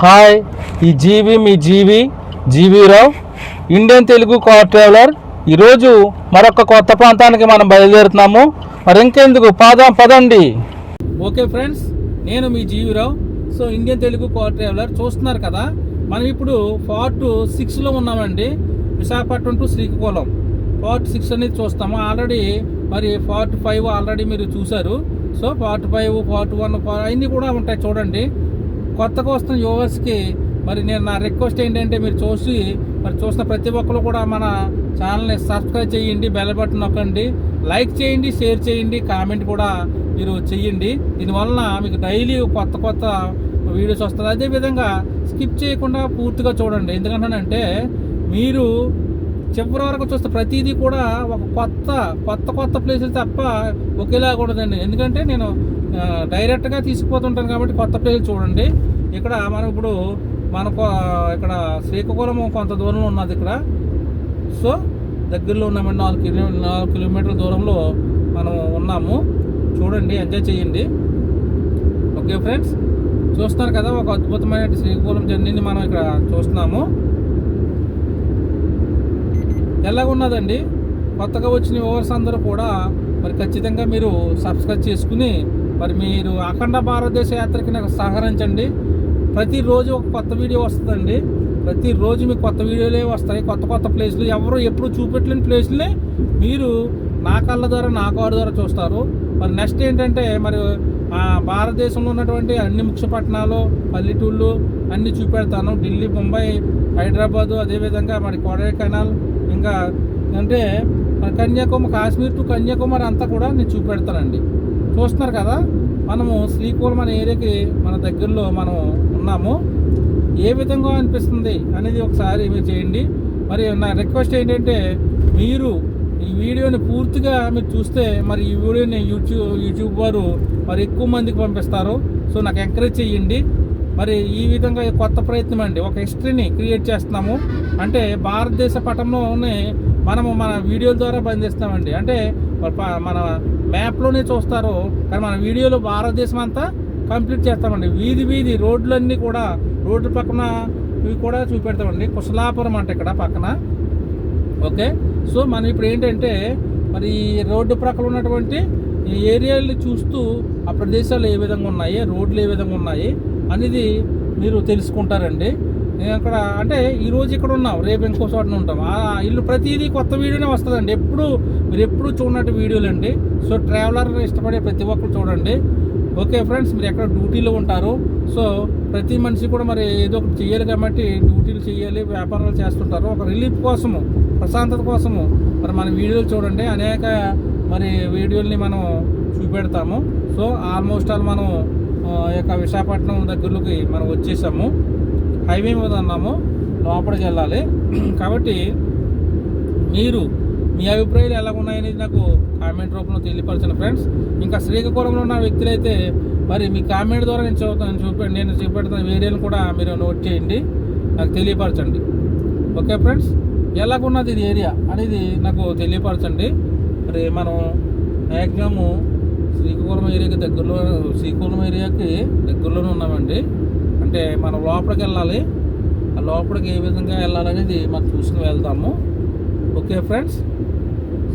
Hi, ఈ మీ GV Rao, Indian Telugu car traveller. ఈరోజు మరొక కొత్త ప్రాంతానికి మనం బయలుదేరుతున్నాము. మరి ఇంకెందుకు పదండి. ఓకే ఫ్రెండ్స్, నేను మీ GV Rao. So Indian Telugu car traveller చూస్తున్నారు కదా, మనం ఇప్పుడు పార్ట్ 6లో ఉన్నామండి. విశాఖపట్నం టు శ్రీకాకుళం పార్ట్ 6 అనేది చూస్తాము. ఆల్రెడీ మరి పార్ట్ 5 ఆల్రెడీ మీరు చూసారు. సో పార్ట్ 5, పార్ట్ 1 అన్నీ కూడా ఉంటాయి చూడండి. కొత్తగా వస్తున్న యూవర్స్కి మరి నేను నా రిక్వెస్ట్ ఏంటంటే, మీరు చూస్తున్న ప్రతి ఒక్కరు కూడా మన ఛానల్ని సబ్స్క్రైబ్ చేయండి, బెల్ బటన్ నొక్కండి, లైక్ చేయండి, షేర్ చేయండి, కామెంట్ కూడా మీరు చెయ్యండి. దీనివల్ల మీకు డైలీ కొత్త వీడియోస్ వస్తుంది. అదేవిధంగా స్కిప్ చేయకుండా పూర్తిగా చూడండి. ఎందుకంటే మీరు చివరి వరకు చూస్తే ప్రతిదీ కూడా ఒక కొత్త ప్లేసులు తప్ప ఒకేలాగా ఉండదండి. ఎందుకంటే నేను డైరెక్ట్గా తీసుకుపోతుంటాను కాబట్టి కొత్త ప్లేసులు చూడండి. ఇక్కడ మనం ఇప్పుడు ఇక్కడ శ్రీకాకుళం కొంత దూరంలో ఉన్నది. ఇక్కడ సో దగ్గరలో ఉన్నామండి. 4 కిలోమీటర్ల దూరంలో మనం ఉన్నాము. చూడండి, ఎంజాయ్ చేయండి. ఓకే ఫ్రెండ్స్, చూస్తున్నారు కదా, ఒక అద్భుతమైన శ్రీకాకుళం జర్నీని మనం ఇక్కడ చూస్తున్నాము. ఎలాగున్నదండి, కొత్తగా వచ్చిన వ్యూవర్స్ అందరూ కూడా మరి ఖచ్చితంగా మీరు సబ్స్క్రైబ్ చేసుకుని మరి మీరు అఖండ భారతదేశ యాత్రకి నాకు సహకరించండి. ప్రతిరోజు ఒక కొత్త వీడియో వస్తుందండి. ప్రతిరోజు మీకు కొత్త వీడియోలే వస్తాయి. కొత్త ప్లేస్లు, ఎవరు ఎప్పుడు చూపెట్టలేని ప్లేస్ని మీరు నా కళ్ళ ద్వారా, నా కారు ద్వారా చూస్తారు. మరి నెక్స్ట్ ఏంటంటే, మరి భారతదేశంలో ఉన్నటువంటి అన్ని ముఖ్య పట్టణాలు, పల్లెటూళ్ళు అన్నీ చూపెడతాను. ఢిల్లీ, ముంబై, హైదరాబాదు, అదేవిధంగా మరి కొడైకెనాల్, ఇంకా అంటే కన్యాకుమారి, కాశ్మీర్ టు కన్యాకుమారి అంతా కూడా నేను చూపెడతానండి. చూస్తున్నారు కదా, మనము శ్రీకాకుళం అనే ఏరియాకి మన దగ్గరలో మనం ఉన్నాము. ఏ విధంగా అనిపిస్తుంది అనేది ఒకసారి మీరు చేయండి. మరి నా రిక్వెస్ట్ ఏంటంటే, మీరు ఈ వీడియోని పూర్తిగా మీరు చూస్తే మరి ఈ వీడియోని యూట్యూబ్ వారు మరి ఎక్కువ మందికి పంపిస్తారు. సో నాకు ఎంకరేజ్ చేయండి. మరి ఈ విధంగా కొత్త ప్రయత్నం అండి, ఒక హిస్టరీని క్రియేట్ చేస్తున్నాము. అంటే భారతదేశ పటంలోనే మనము మన వీడియోల ద్వారా బంధిస్తామండి. అంటే మన మ్యాప్లోనే చూస్తారు, కానీ మన వీడియోలో భారతదేశం అంతా కంప్లీట్ చేస్తామండి. వీధి రోడ్లన్నీ కూడా, రోడ్డు పక్కన ఇవి కూడా చూపెడతామండి. కుశలాపురం అంటే ఇక్కడ పక్కన. ఓకే, సో మనం ఇప్పుడు ఏంటంటే, మరి రోడ్డు ప్రక్కన ఉన్నటువంటి ఈ ఏరియాలు చూస్తూ ఆ ప్రదేశాలు ఏ విధంగా ఉన్నాయి, రోడ్లు ఏ విధంగా ఉన్నాయి అనేది మీరు తెలుసుకుంటారండి. నేను అక్కడ అంటే ఈరోజు ఇక్కడ ఉన్నాం, రేపు ఇంకో చోటన ఉంటాం. ఆ ఇల్లు ప్రతిదీ కొత్త వీడియోనే వస్తుందండి. మీరు ఎప్పుడు చూడనట్టు వీడియోలు అండి. సో ట్రావెలర్ ఇష్టపడే ప్రతి ఒక్కరు చూడండి. ఓకే ఫ్రెండ్స్, మీరు ఎక్కడ డ్యూటీలో ఉంటారు. సో ప్రతి మనిషి కూడా మరి ఏదో ఒకటి చేయాలి కాబట్టి డ్యూటీలు చేయాలి, వ్యాపారాలు చేస్తుంటారు. ఒక రిలీఫ్ కోసము, ప్రశాంతత కోసము మరి మన వీడియోలు చూడండి. అనేక మరి వీడియోల్ని మనం చూపెడతాము. సో ఆల్మోస్ట్ ఆల్ మనం యొక్క విశాఖపట్నం దగ్గరలోకి మనం వచ్చేసాము. హైవే మీద ఉన్నాము, లోపలికి వెళ్ళాలి. కాబట్టి మీరు మీ అభిప్రాయాలు ఎలా ఉన్నాయనేది నాకు కామెంట్ రూపంలో తెలియపరచండి ఫ్రెండ్స్. ఇంకా శ్రీకాకుళంలో ఉన్న వ్యక్తులైతే మరి మీ కామెంట్ ద్వారా నేను చూపెడుతున్న వేరేలను కూడా మీరు నోట్ చేయండి, నాకు తెలియపరచండి. ఓకే ఫ్రెండ్స్, ఎలాగున్నది ఇది ఏరియా అనేది నాకు తెలియపరచండి. మరి మనం మ్యాక్సిమము శ్రీకాకుళం ఏరియాకి దగ్గరలోనే ఉన్నామండి. అంటే మనం లోపలికి వెళ్ళాలి. ఆ లోపలికి ఏ విధంగా వెళ్ళాలనేది మనం చూసుకుని వెళ్తాము. ఓకే ఫ్రెండ్స్,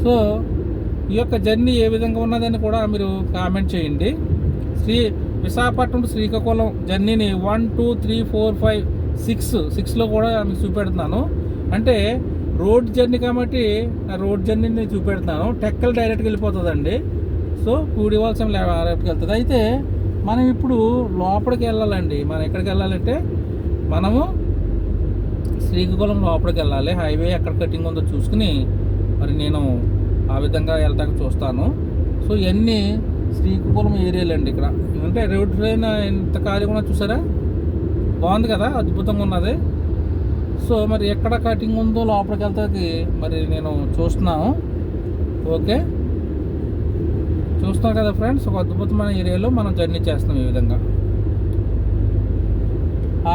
సో ఈ యొక్క జర్నీ ఏ విధంగా ఉన్నదని కూడా మీరు కామెంట్ చేయండి. విశాఖపట్నం శ్రీకాకుళం జర్నీని 1, 2, 3, 4, 5, 6లో కూడా మీకు చూపెడుతున్నాను. అంటే రోడ్ జర్నీ కాబట్టి రోడ్ జర్నీని చూపెడుతున్నాను. టెక్కల్ డైరెక్ట్గా వెళ్ళిపోతుందండి. సో పూడివాల్సం రేపుకి వెళ్తుంది. అయితే మనం ఇప్పుడు లోపలికి వెళ్ళాలండి. మనం ఎక్కడికి వెళ్ళాలంటే, మనము శ్రీకాకుళం లోపలికి వెళ్ళాలి. హైవే ఎక్కడ కటింగ్ ఉందో చూసుకుని మరి నేను ఆ విధంగా వెళ్ళడానికి చూస్తాను. సో ఇవన్నీ శ్రీకాకుళం ఏరియాలు అండి. ఇక్కడ అంటే రోడ్ పైన ఎంత ఖాళీగా ఉన్నది చూసారా, బాగుంది కదా, అద్భుతంగా ఉన్నది. సో మరి ఎక్కడ కటింగ్ ఉందో లోపలికి వెళ్తాకి మరి నేను చూస్తున్నాను. ఓకే, చూస్తాం కదా ఫ్రెండ్స్, ఒక అద్భుతమైన ఏరియాలో మనం జర్నీ చేస్తాం. ఈ విధంగా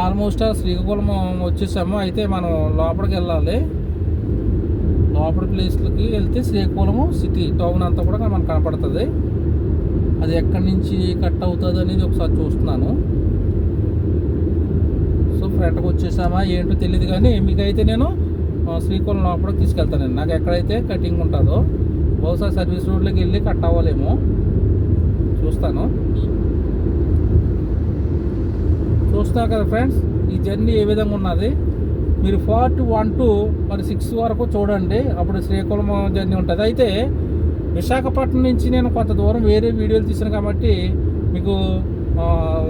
ఆల్మోస్ట్ శ్రీకాకుళం వచ్చేసాము. అయితే మనం లోపలికి వెళ్ళాలి. లోపలి ప్లేస్లకి వెళ్తే శ్రీకాకుళము సిటీ, టౌన్ అంతా కూడా మనకు కనపడుతుంది. అది ఎక్కడి నుంచి కట్ అవుతుంది అనేది ఒకసారి చూస్తున్నాను. ఫ్రంట్కి వచ్చేసామా ఏంటో తెలియదు, కానీ మీకైతే నేను శ్రీకాకుళం లోపలికి తీసుకెళ్తానండి. నాకు ఎక్కడైతే కటింగ్ ఉంటుందో బహుశా సర్వీస్ రోడ్లోకి వెళ్ళి కట్ అవ్వాలేమో, చూస్తాను కదా ఫ్రెండ్స్. ఈ జర్నీ ఏ విధంగా ఉన్నది మీరు పార్ట్ 1 to మరి 6 వరకు చూడండి, అప్పుడు శ్రీకాకుళం జర్నీ ఉంటుంది. అయితే విశాఖపట్నం నుంచి నేను కొంత దూరం వేరే వీడియోలు తీసాను కాబట్టి మీకు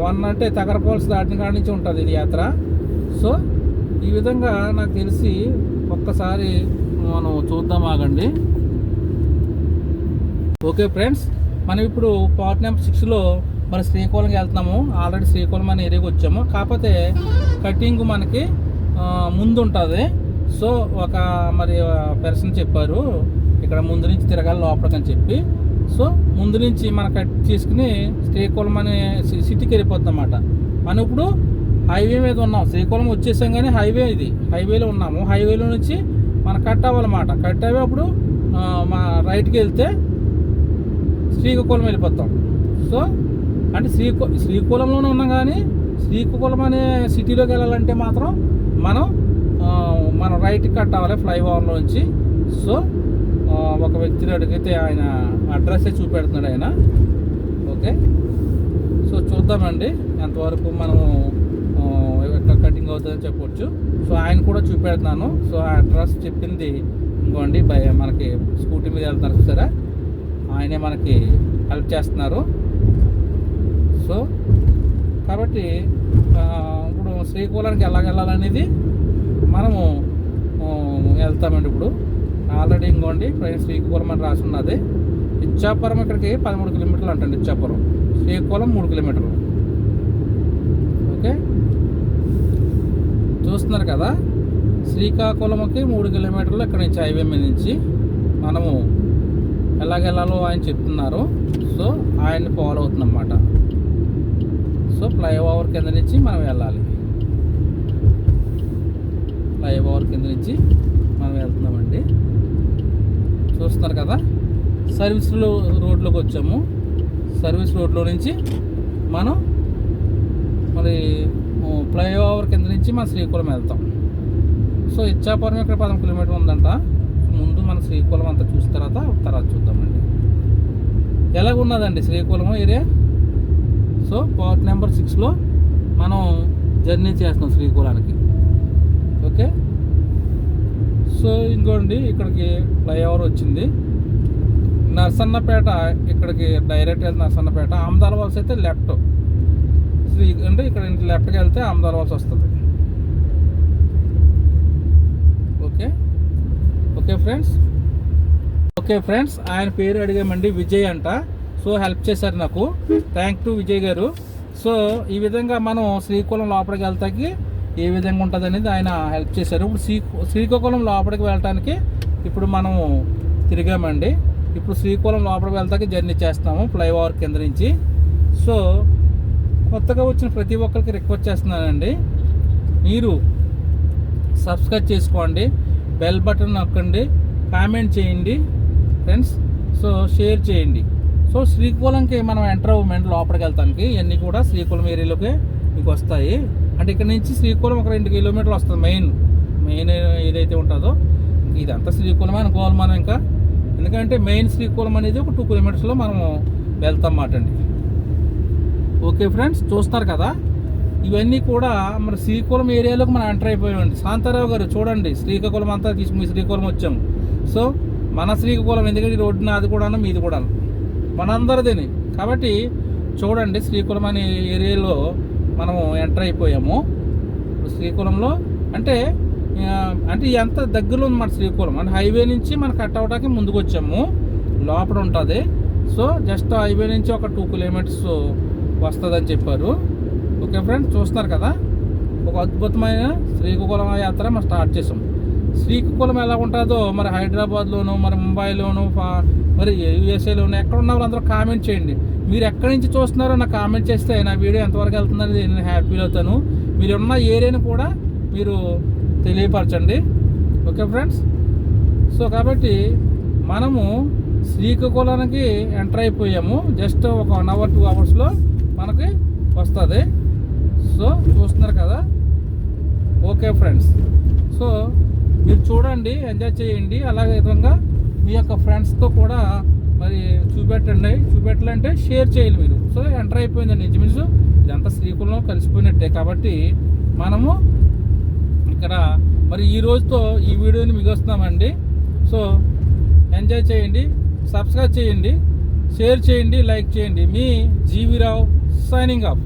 1 అంటే తగరపాల్స్ దాటిన కాడి నుంచి ఉంటుంది ఇది యాత్ర. సో ఈ విధంగా నాకు తెలిసి ఒక్కసారి మనం చూద్దాం, ఆగండి. ఓకే ఫ్రెండ్స్, మనం ఇప్పుడు పార్ట్ నెంబర్ 6లో మన శ్రీకాకుళంకి వెళ్తున్నాము. ఆల్రెడీ శ్రీకాకుళం అనే ఏరియాకి వచ్చాము, కాకపోతే కటింగ్ మనకి ముందు ఉంటుంది. సో ఒక మరి పర్సన్ చెప్పారు ఇక్కడ ముందు నుంచి తిరగాలి లోపలికి అని చెప్పి. సో ముందు నుంచి మనం కట్ చేసుకుని శ్రీకాకుళం అనే సిటీకి వెళ్ళిపోతాం అన్నమాట. మనం ఇప్పుడు హైవే మీద ఉన్నాం, శ్రీకాకుళం వచ్చేసాం కానీ ఇది హైవేలో ఉన్నాము. హైవేలో నుంచి మనం కట్ అవ్వాలన్నమాట. కట్ అయ్యి అప్పుడు మా రైట్కి వెళ్తే శ్రీకాకుళం వెళ్ళిపోతాం. సో అంటే శ్రీకాకుళంలోనే ఉన్నాం, కానీ శ్రీకాకుళం అనే సిటీలోకి వెళ్ళాలంటే మాత్రం మనం రైట్కి కట్ అవ్వాలి ఫ్లైఓవర్లో నుంచి. సో ఒక వ్యక్తిని అడిగితే ఆయన అడ్రస్సే చూపెడుతున్నాడు ఆయన. ఓకే, సో చూద్దామండి ఎంతవరకు మనము ఎక్కడ కటింగ్ అవుతుందని చెప్పవచ్చు. సో ఆయన కూడా చూపెడుతున్నాను. సో ఆ అడ్రస్ చెప్పింది ఇంకోండి, మనకి స్కూటీ మీద వెళ్తున్నారు చూసారా, ఆయనే మనకి హెల్ప్ చేస్తున్నారు. సో కాబట్టి ఇప్పుడు శ్రీకాకుళానికి వెళ్ళాలనేది మనము వెళ్తామండి. ఇప్పుడు ఆల్రెడీ ఇంకోండి శ్రీకాకుళం అని రాసి ఉన్నది. ఇచ్చాపురం ఇక్కడికి 13 కిలోమీటర్లు అంటండి. ఇచ్చాపురం శ్రీకాకుళం 3 కిలోమీటర్లు. ఓకే, చూస్తున్నారు కదా, శ్రీకాకుళంకి 3 కిలోమీటర్లు ఇక్కడ నుంచి హైవే మీద నుంచి మనము ఎలాగెళ్ళాలో ఆయన చెప్తున్నారు. సో ఆయన్ని ఫాలో అవుతుంది అన్నమాట. సో ఫ్లైఓవర్ కింద నుంచి మనం వెళ్ళాలి, ఫ్లైఓవర్ కింద నుంచి మనం వెళ్తున్నామండి. చూస్తున్నారు కదా, సర్వీస్ రోడ్లోకి వచ్చాము. సర్వీస్ రోడ్లో నుంచి మనం మరి ఫ్లైఓవర్ కింద నుంచి మన శ్రీకాకుళం వెళ్తాం. సో ఇచ్చాపురం ఇక్కడ 13 కిలోమీటర్లు ఉందంట. ముందు మన శ్రీకాకుళం అంతా చూసిన తర్వాత చూద్దామండి ఎలాగున్నదండి Srikakulam area. So part number 6లో మనం జర్నీ చేస్తాం శ్రీకాకుళానికి. ఓకే, సో ఇంకోండి ఇక్కడికి ఫ్లైఓవర్ వచ్చింది. నర్సన్నపేట ఇక్కడికి డైరెక్ట్ వెళ్తే నర్సన్నపేట. ఆమదాల వలస అయితే లెఫ్ట్, అంటే ఇక్కడ లెఫ్ట్కి వెళ్తే ఆమదాల వలస వస్తుంది. ఓకే ఫ్రెండ్స్, ఆయన పేరు అడిగామండి, విజయ్ అంట. సో హెల్ప్ చేశారు నాకు, థ్యాంక్ టు విజయ్ గారు. సో ఈ విధంగా మనం శ్రీకాకుళం లోపలికి వెళ్తాకి ఏ విధంగా ఉంటుంది అనేది ఆయన హెల్ప్ చేశారు. ఇప్పుడు శ్రీకాకుళం లోపలికి వెళ్ళటానికి ఇప్పుడు మనము తిరిగామండి. ఇప్పుడు శ్రీకాకుళం లోపలికి వెళ్తాకి జర్నీ చేస్తాము ఫ్లైఓవర్ కింద నుంచి. సో కొత్తగా వచ్చిన ప్రతి ఒక్కరికి రిక్వెస్ట్ చేస్తున్నానండి, మీరు సబ్స్క్రైబ్ చేసుకోండి, బెల్ బటన్ నొక్కండి, కామెంట్ చేయండి ఫ్రెండ్స్. సో షేర్ చేయండి. సో శ్రీకాకుళంకి మనం ఎంటర్ అవ్వమండి లోపలికి వెళ్తానికి. ఇవన్నీ కూడా శ్రీకాకుళం ఏరియాలోకి మీకు వస్తాయి. అంటే ఇక్కడ నుంచి శ్రీకాకుళం ఒక 2 కిలోమీటర్లు వస్తుంది. మెయిన్ ఏదైతే ఉంటుందో ఇదంతా శ్రీకాకుళమే అనుకోవాలి మనం. ఇంకా ఎందుకంటే మెయిన్ శ్రీకాకుళం అనేది ఒక 2 కిలోమీటర్స్లో మనం వెళ్తాం అన్నమాట అండి. ఓకే ఫ్రెండ్స్, చూస్తారు కదా, ఇవన్నీ కూడా మన శ్రీకాకుళం ఏరియాలోకి మనం ఎంటర్ అయిపోయామండి. శాంతారావు గారు చూడండి, శ్రీకాకుళం అంతా తీసుకుని శ్రీకాకుళం వచ్చాము. సో మన శ్రీకాకుళం, ఎందుకంటే రోడ్డు నాది కూడాను మీది కూడా మనందరిదేని కాబట్టి చూడండి, శ్రీకాకుళం అనే ఏరియాలో మనము ఎంటర్ అయిపోయాము. శ్రీకాకుళంలో అంటే ఎంత దగ్గరలో ఉంది మన శ్రీకాకుళం, అంటే హైవే నుంచి మనం కట్ అవడానికి ముందుకు వచ్చాము, లోపల ఉంటుంది. సో జస్ట్ హైవే నుంచి ఒక 2 కిలోమీటర్స్ వస్తుందని చెప్పారు. ఓకే ఫ్రెండ్స్, చూస్తున్నారు కదా, ఒక అద్భుతమైన శ్రీకాకుళం యాత్ర మనం స్టార్ట్ చేసాం. శ్రీకాకుళం ఎలా ఉంటుందో మరి హైదరాబాద్లోను, మరి ముంబైలోను, మరి యూఎస్ఏలోను ఎక్కడ ఉన్న వాళ్ళందరూ కామెంట్ చేయండి. మీరు ఎక్కడి నుంచి చూస్తున్నారో నాకు కామెంట్ చేస్తే నా వీడియో ఎంతవరకు వెళ్తుందని నేను హ్యాపీ అవుతాను. మీరు ఉన్న ఏరియాని కూడా మీరు తెలియపరచండి. ఓకే ఫ్రెండ్స్, సో కాబట్టి మనము శ్రీకాకుళానికి ఎంటర్ అయిపోయాము. జస్ట్ ఒక 1 అవర్ 2 అవర్స్లో మనకి వస్తుంది. సో చూస్తున్నారు కదా, ఓకే ఫ్రెండ్స్, సో మీరు చూడండి, ఎంజాయ్ చేయండి. అలాగే విధంగా మీ యొక్క ఫ్రెండ్స్తో కూడా మరి చూపెట్టాలంటే షేర్ చేయాలి మీరు. సో ఎంటర్ అయిపోయిందండి ఇంచుమించు ఇదంతా శ్రీకులంలో కలిసిపోయినట్టే. కాబట్టి మనము ఇక్కడ మరి ఈ రోజుతో ఈ వీడియోని మిగుస్తున్నామండి. సో ఎంజాయ్ చేయండి, సబ్స్క్రైబ్ చేయండి, షేర్ చేయండి, లైక్ చేయండి. మీ జీవీరావు సైనింగ్ ఆఫ్.